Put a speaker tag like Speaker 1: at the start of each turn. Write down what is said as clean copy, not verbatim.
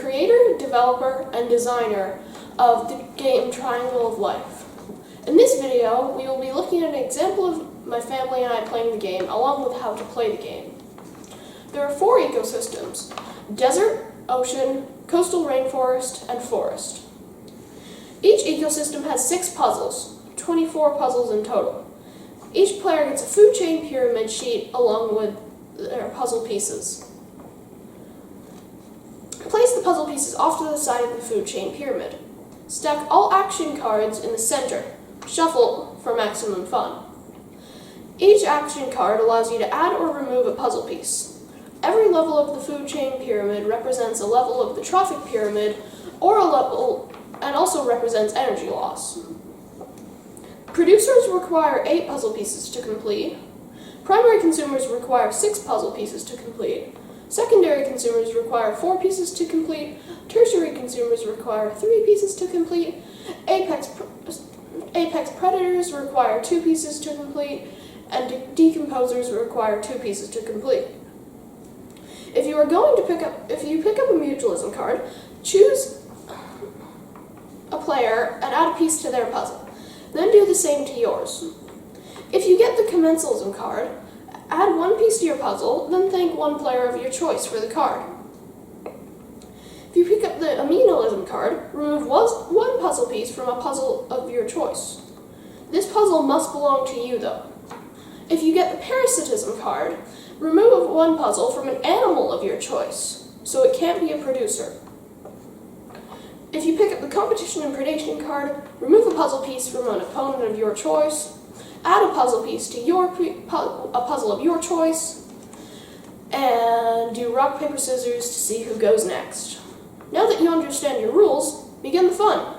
Speaker 1: creator, developer, and designer of the game Triangle of Life. In this video, we will be looking at an example of my family and I playing the game, along with how to play the game. There are 4 ecosystems: desert, ocean, coastal rainforest, and forest. Each ecosystem has 6 puzzles, 24 puzzles in total. Each player gets a food chain pyramid sheet along with their puzzle pieces. Place the puzzle pieces off to the side of the food chain pyramid. Stack all action cards in the center. Shuffle for maximum fun. Each action card allows you to add or remove a puzzle piece. Every level of the food chain pyramid represents a level of the trophic pyramid or a level, and also represents energy loss. Producers require 8 puzzle pieces to complete. Primary consumers require 6 puzzle pieces to complete. Secondary consumers require 4 pieces to complete. Tertiary consumers require 3 pieces to complete. Apex predators require 2 pieces to complete. And decomposers require 2 pieces to complete. If you pick up a mutualism card, choose a player and add a piece to their puzzle. Then do the same to yours. If you get the commensalism card, add 1 piece to your puzzle, then thank one player of your choice for the card. If you pick up the aminalism card, remove 1 puzzle piece from a puzzle of your choice. This puzzle must belong to you, though. If you get the parasitism card, remove 1 puzzle from an animal of your choice, so it can't be a producer. If you pick up the competition and predation card, remove a puzzle piece from an opponent of your choice, add a puzzle piece to a puzzle of your choice, and do rock, paper, scissors to see who goes next. Now that you understand your rules, begin the fun!